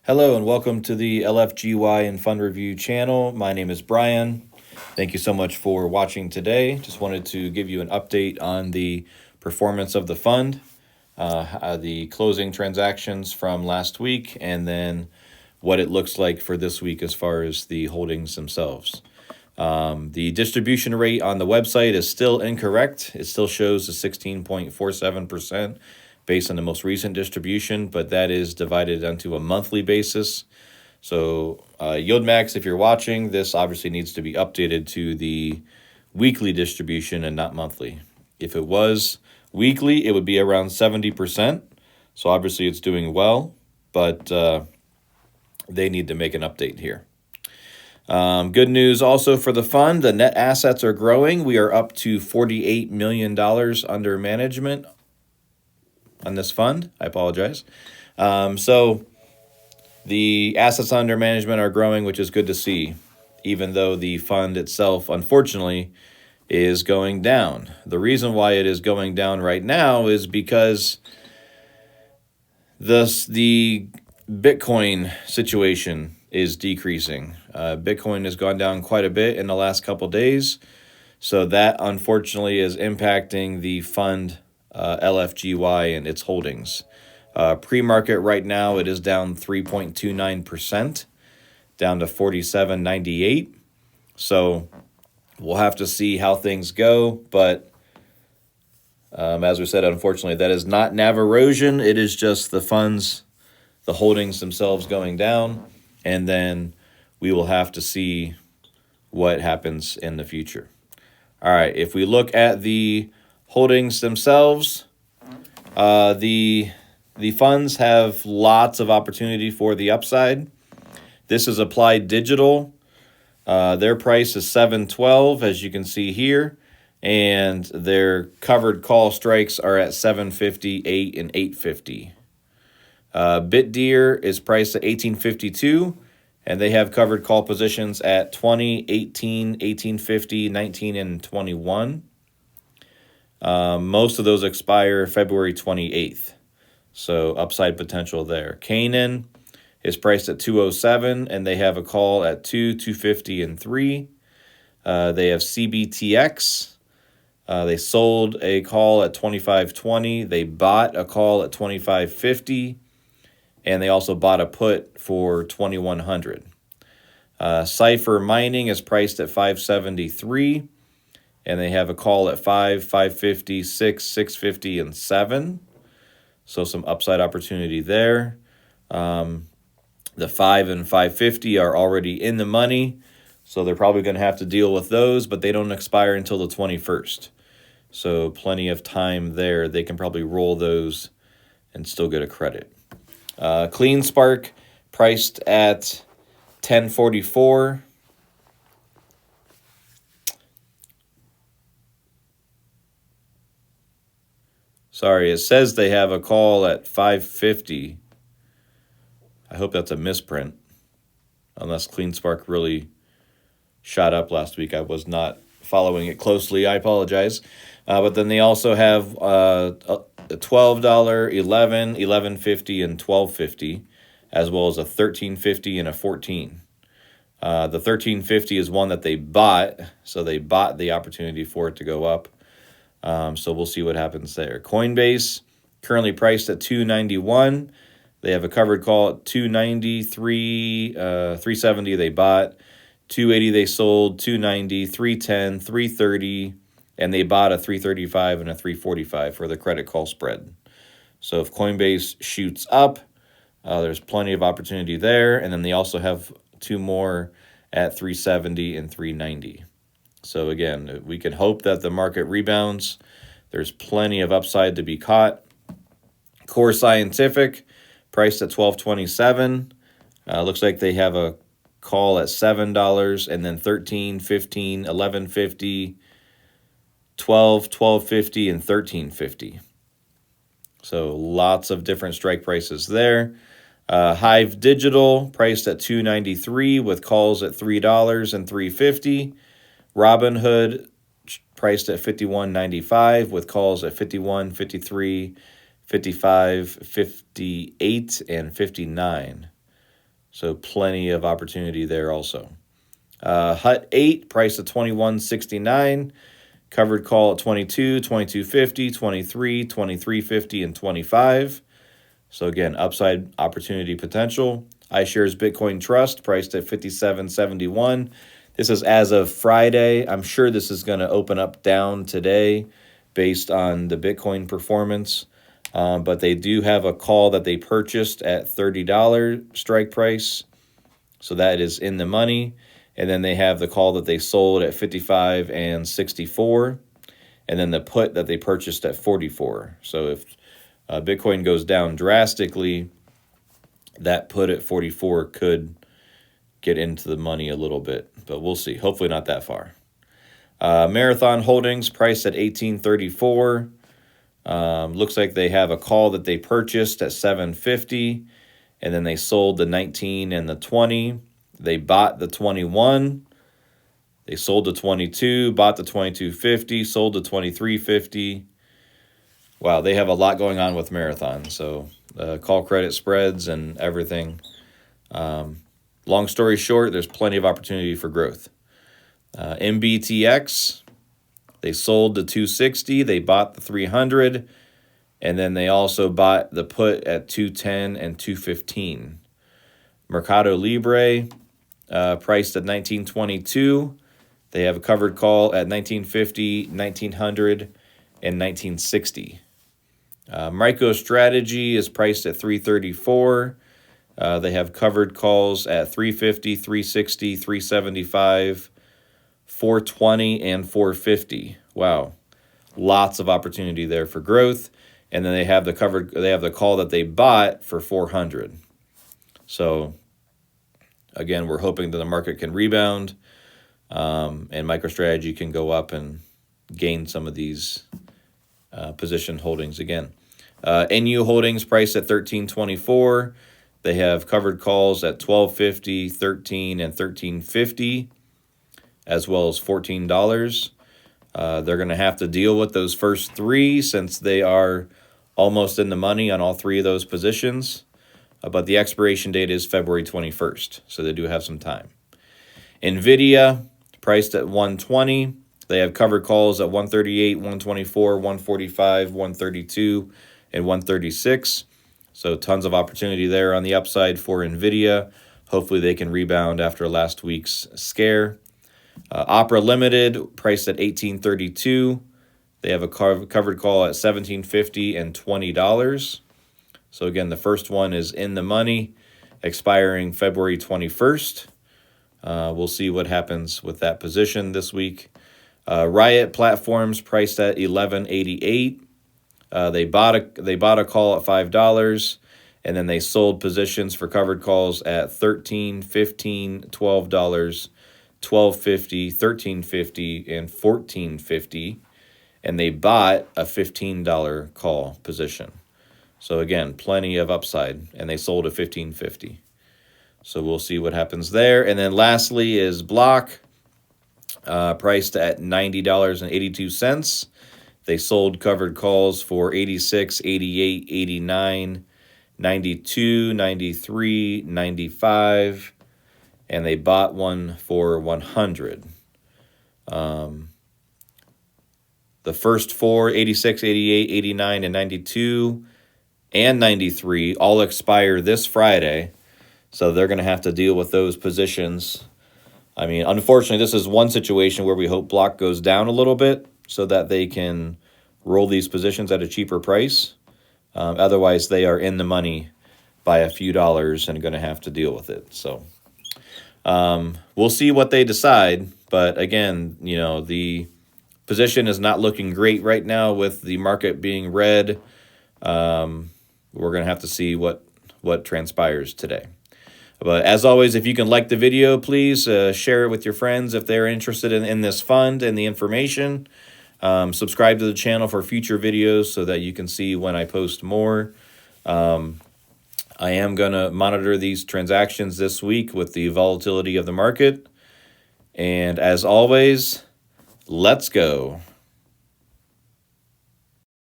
Hello and welcome to the LFGY and Fund Review channel. My name is Brian. Thank you so much for watching today. Just wanted to give you an update on the performance of the fund, the closing transactions from last week, and then what it looks like for this week as far as the holdings themselves. The distribution rate on the website is still incorrect. It still shows a 16.47% based on the most recent distribution, but that is divided onto a monthly basis. So YieldMax, if you're watching, this obviously needs to be updated to the weekly distribution and not monthly. If it was weekly, it would be around 70%. So obviously it's doing well, but they need to make an update here. Good news also for the fund. The net assets are growing. We are up to $48 million under management on this fund. I apologize. So the assets under management are growing, which is good to see, even though the fund itself, unfortunately, is going down. The reason why it is going down right now is because the Bitcoin situation is decreasing. Bitcoin has gone down quite a bit in the last couple days, so that unfortunately is impacting the fund LFGY and its holdings. Pre-market right now, it is down 3.29%, down to 47.98. So we'll have to see how things go, but as we said, unfortunately, that is not NAV erosion. It is just the funds, the holdings themselves going down, and then we will have to see what happens in the future. All right, if we look at the holdings themselves, the funds have lots of opportunity for the upside. This is Applied Digital. Their price is $7.12, as you can see here, and their covered call strikes are at $7.50, $8, and $8.50. BitDeer is priced at $18.52, and they have covered call positions at 20, 18, 18.50, 19, and 21. Most of those expire February 28th, so upside potential there. Canaan is priced at 207, and they have a call at 2, 250, and 3. They have CBTX. They sold a call at 25.20. They bought a call at 25.50, and they also bought a put for 2100. Cypher Mining is priced at 573. And they have a call at 5, 550, 6, 650, and 7. So some upside opportunity there. The 5 and 550 are already in the money, so they're probably going to have to deal with those, but they don't expire until the 21st. So plenty of time there. They can probably roll those and still get a credit. CleanSpark priced at 1044. Sorry, it says they have a call at 550. I hope that's a misprint, unless CleanSpark really shot up last week. I was not following it closely. I apologize. But then they also have a $12, $11, $11.50, and $12.50, as well as a $13.50 and a $14. The $13.50 is one that they bought, so they bought the opportunity for it to go up. So we'll see what happens there. Coinbase, currently priced at $291. They have a covered call at $293, $370 they bought, $280 they sold, $290, $310, $330, and they bought a $335 and a $345 for the credit call spread. So if Coinbase shoots up, there's plenty of opportunity there. And then they also have two more at $370 and $390. So again, we can hope that the market rebounds. There's plenty of upside to be caught. Core Scientific, priced at $12.27. Looks like they have a call at $7, and then $13, $15, $11.50, $12, $12.50, and $13.50. So lots of different strike prices there. Hive Digital, priced at $2.93 with calls at $3 and $3.50. Robinhood, priced at $51.95 with calls at $51, $53, $55, $58, and $59. So plenty of opportunity there also. Hut 8, price at $21.69. Covered call at 22, 22.50, 23, 23.50, and 25. So again, upside opportunity potential. iShares Bitcoin Trust priced at 57.71. This is as of Friday. I'm sure this is going to open up down today based on the Bitcoin performance. But they do have a call that they purchased at $30 strike price. So that is in the money. And then they have the call that they sold at 55 and 64. And then the put that they purchased at 44. So if Bitcoin goes down drastically, that put at 44 could get into the money a little bit. But we'll see. Hopefully not that far. Marathon Holdings priced at 18.34. Looks like they have a call that they purchased at 7.50. And then they sold the 19 and the 20. They bought the 21. They sold the 22, bought the 22.50, sold the 23.50. Wow, they have a lot going on with Marathon. So call credit spreads and everything. Long story short, there's plenty of opportunity for growth. MBTX, they sold the 260. They bought the 300. And then they also bought the put at 210 and 215. Mercado Libre, priced at 1922. They have a covered call at 1950, 1900, and 1960. MicroStrategy is priced at 334. They have covered calls at 350, 360, 375, 420, and 450. Wow, lots of opportunity there for growth. And then they have the call that they bought for 400. So again, we're hoping that the market can rebound, and MicroStrategy can go up and gain some of these position holdings again. NU Holdings priced at 13.24. They have covered calls at 12.50, 13, and 13.50, as well as $14. They're going to have to deal with those first three since they are almost in the money on all three of those positions. But the expiration date is February 21st, so they do have some time. NVIDIA, priced at 120. They have covered calls at 138, 124, 145, 132, and 136. So tons of opportunity there on the upside for NVIDIA. Hopefully they can rebound after last week's scare. Opera Limited, priced at 18.32. They have a covered call at 17.50 and $20. So again, the first one is in the money, expiring February 21st. We'll see what happens with that position this week. Riot Platforms priced at 11.88. They bought a call at $5, and then they sold positions for covered calls at $13, $15, $12, $12.50, $13.50, and $14.50. And they bought a $15 call position. So again, plenty of upside, and they sold at $15.50. So we'll see what happens there. And then lastly is Block, priced at $90.82. They sold covered calls for 86, 88, 89, 92, 93, 95, and they bought one for 100. The first four, 86, 88, 89, and 92, and 93, all expire this Friday. So they're going to have to deal with those positions. I mean, unfortunately, this is one situation where we hope Block goes down a little bit so that they can roll these positions at a cheaper price. Otherwise, they are in the money by a few dollars and going to have to deal with it. So we'll see what they decide. But again, you know, the position is not looking great right now with the market being red. We're going to have to see what transpires today. But as always, if you can like the video, please share it with your friends if they're interested in this fund and the information. Subscribe to the channel for future videos so that you can see when I post more. I am going to monitor these transactions this week with the volatility of the market. And as always, let's go.